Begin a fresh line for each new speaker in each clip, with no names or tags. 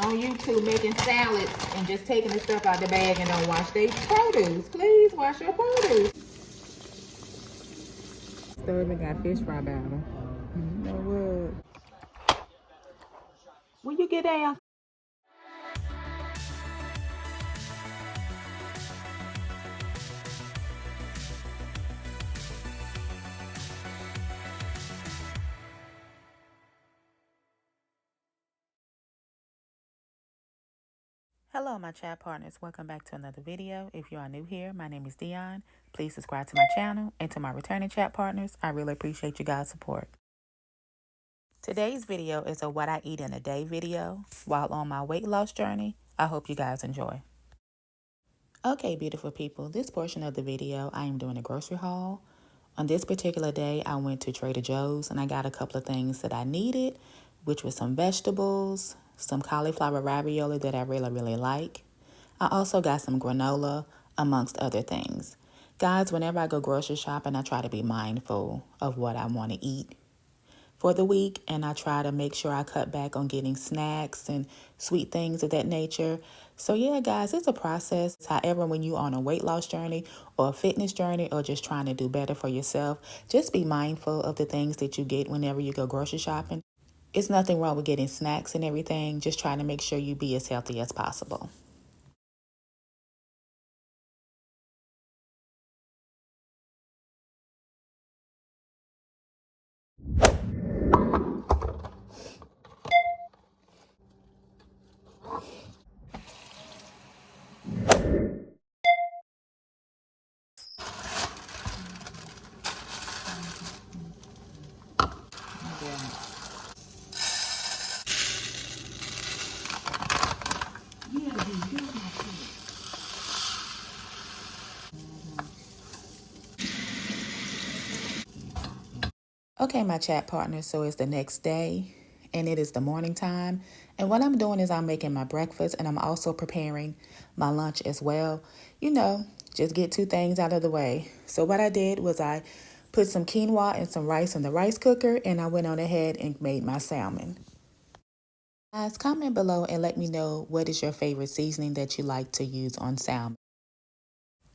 on YouTube making salads and just taking the stuff out the bag and don't wash their produce. Please wash your produce. Stove got fish fry batter. You know what? When you get down. Hello my chat partners, welcome back to another video. If you are new here, my name is Dionne. Please subscribe to my channel, and to my returning chat partners, I really appreciate you guys' support. Today's video is a what I eat in a day video while on my weight loss journey. I hope you guys enjoy. Okay, beautiful people, this portion of the video I am doing a grocery haul. On this particular day, I went to Trader Joe's and I got a couple of things that I needed, which was some vegetables, some cauliflower ravioli that I really like. I also got some granola, amongst other things. Guys, whenever I go grocery shopping, I try to be mindful of what I want to eat for the week, and I try to make sure I cut back on getting snacks and sweet things of that nature. So yeah, guys, it's a process. However, when you're on a weight loss journey or a fitness journey or just trying to do better for yourself, just be mindful of the things that you get whenever you go grocery shopping. It's nothing wrong with getting snacks and everything, just trying to make sure you be as healthy as possible. Okay, my chat partners, so it's the next day and it is the morning time. And what I'm doing is I'm making my breakfast and I'm also preparing my lunch as well. You know, just get two things out of the way. So what I did was I put some quinoa and some rice in the rice cooker, and I went on ahead and made my salmon. Guys, comment below and let me know what is your favorite seasoning that you like to use on salmon.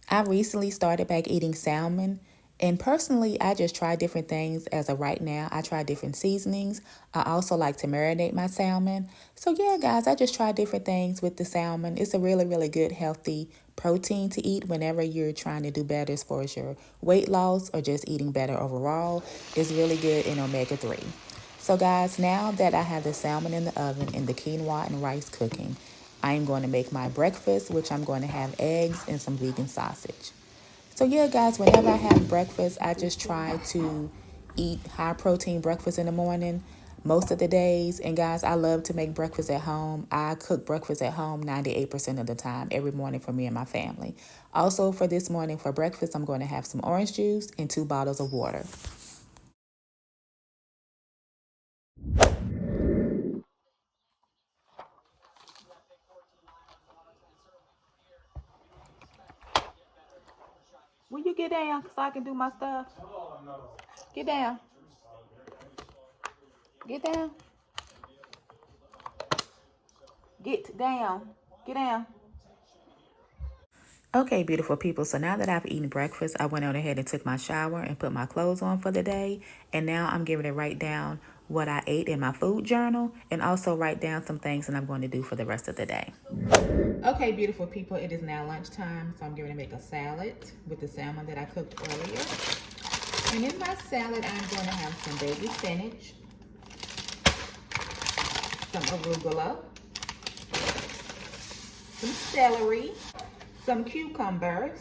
I recently started back eating salmon, and personally, I just try different things as of right now. I try different seasonings. I also like to marinate my salmon. So yeah, guys, I just try different things with the salmon. It's a really good, healthy protein to eat whenever you're trying to do better as far as your weight loss or just eating better overall. It's really good in omega-3. So guys, now that I have the salmon in the oven and the quinoa and rice cooking, I am going to make my breakfast, which I'm going to have eggs and some vegan sausage. So yeah, guys, whenever I have breakfast, I just try to eat high protein breakfast in the morning most of the days. And guys, I love to make breakfast at home. I cook breakfast at home 98% of the time, every morning for me and my family. Also for this morning for breakfast, I'm going to have some orange juice and 2 bottles of water. Will you get down so I can do my stuff? Get down. Get down. Get down. Get down. Okay, beautiful people. So now that I've eaten breakfast, I went on ahead and took my shower and put my clothes on for the day. And now I'm getting to write down what I ate in my food journal and also write down some things that I'm going to do for the rest of the day. Okay, beautiful people, it is now lunchtime, so I'm going to make a salad with the salmon that I cooked earlier. And in my salad, I'm going to have some baby spinach, some arugula, some celery, some cucumbers,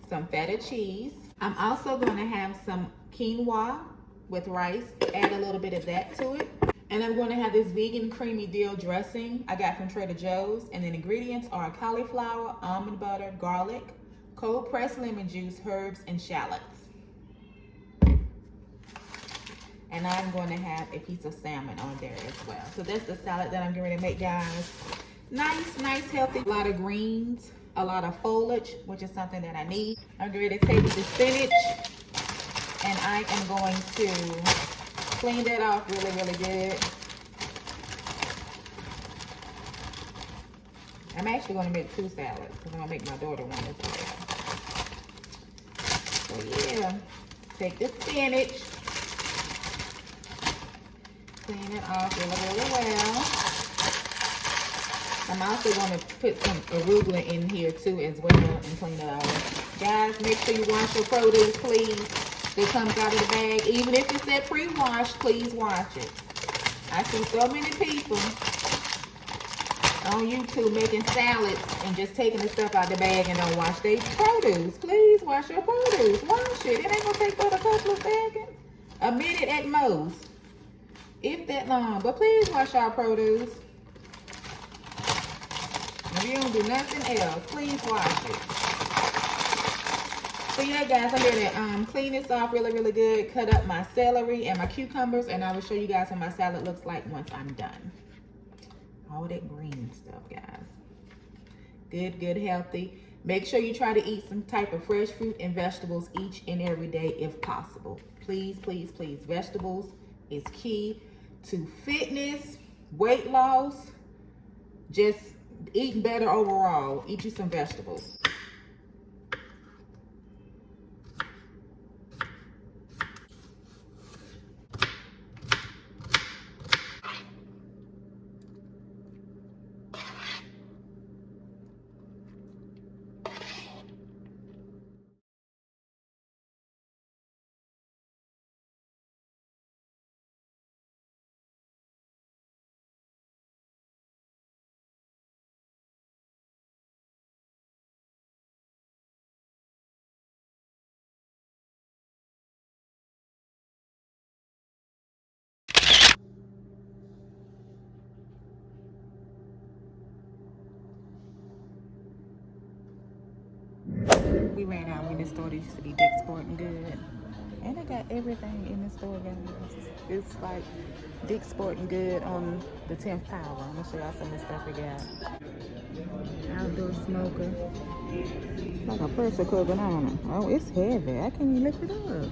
some feta cheese. I'm also going to have some quinoa with rice, add a little bit of that to it. And I'm going to have this vegan creamy dill dressing I got from Trader Joe's. And the ingredients are cauliflower, almond butter, garlic, cold pressed lemon juice, herbs, and shallots. And I'm going to have a piece of salmon on there as well. So that's the salad that I'm going to make, guys. Nice, healthy. A lot of greens, a lot of foliage, which is something that I need. I'm going to take the spinach, and I am going to clean that off really good. I'm actually going to make 2 salads because I'm going to make my daughter one as well. So yeah, take the spinach, clean it off really well. I'm also going to put some arugula in here too as well and clean it off. Guys, make sure you wash your produce, please. That comes out of the bag. Even if it's that pre-washed, please wash it. I see so many people on YouTube making salads and just taking the stuff out of the bag and don't wash their produce. Please wash your produce. Wash it. It ain't going to take but a couple of seconds. A minute at most. If that long. But please wash our produce. If you don't do nothing else, please wash it. So yeah, guys, I'm here to clean this off really good. Cut up my celery and my cucumbers, and I will show you guys what my salad looks like once I'm done. All that green stuff, guys. Good, healthy. Make sure you try to eat some type of fresh fruit and vegetables each and every day if possible. Please. Vegetables is key to fitness, weight loss, just eating better overall. Eat you some vegetables. We ran out when this store used to be Dick's Sporting Good. And they got everything in the store, guys. It's like Dick's Sporting Good on the 10th power. I'm going to show y'all some of the stuff we got. Outdoor smoker. Like a pressure cooker on it. Oh, it's heavy. I can't even lift it up.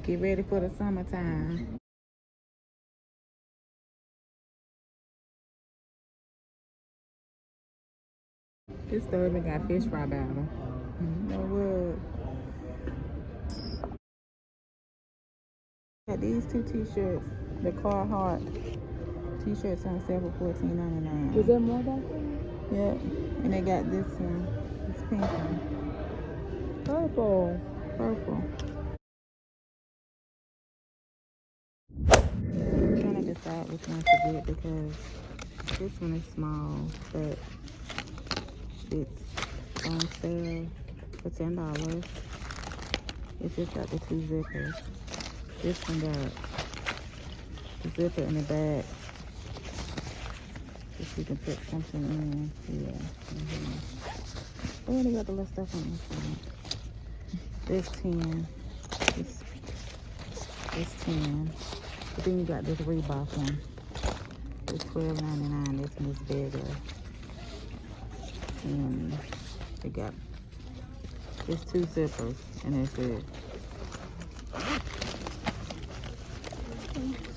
Get ready for the summertime. This store even got fish fry battle. You know what? Got these 2 t-shirts. The Carhartt t-shirts on sale for $14.99.
Is there more back there?
Yep. And they got this one. This pink one.
Purple.
I'm trying to decide which one to get because this one is small, but it's on sale for $10. It's just got the 2 zippers. This one got the zipper in the back. Just you can put something in. Yeah. Oh, they got the little stuff on this one. This 10. This 10. But then you got this Reebok one. It's $12.99. This one is bigger. And they got it's 2 zippers, and that's it.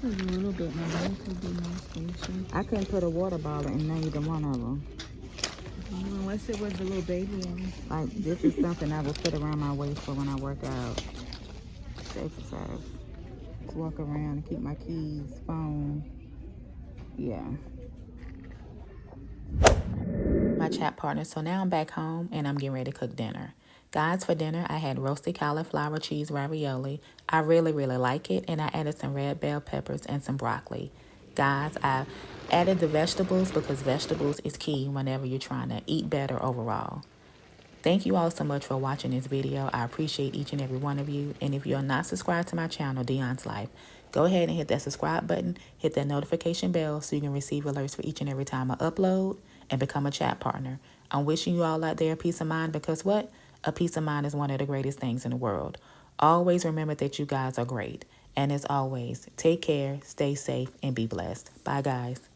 A little bit more. Could be more station.
I couldn't put a water bottle in neither one of them.
Unless it was a little baby one.
Like, this is something I would put around my waist for when I work out. To exercise. To walk around and keep my keys, phone. Yeah. My chat partner. So now I'm back home and I'm getting ready to cook dinner. Guys, for dinner, I had roasted cauliflower cheese ravioli. I really like it, and I added some red bell peppers and some broccoli. Guys, I added the vegetables because vegetables is key whenever you're trying to eat better overall. Thank you all so much for watching this video. I appreciate each and every one of you. And if you're not subscribed to my channel, Dionne's Life, go ahead and hit that subscribe button, hit that notification bell so you can receive alerts for each and every time I upload, and become a chat partner. I'm wishing you all out there peace of mind because what? A peace of mind is one of the greatest things in the world. Always remember that you guys are great. And as always, take care, stay safe, and be blessed. Bye, guys.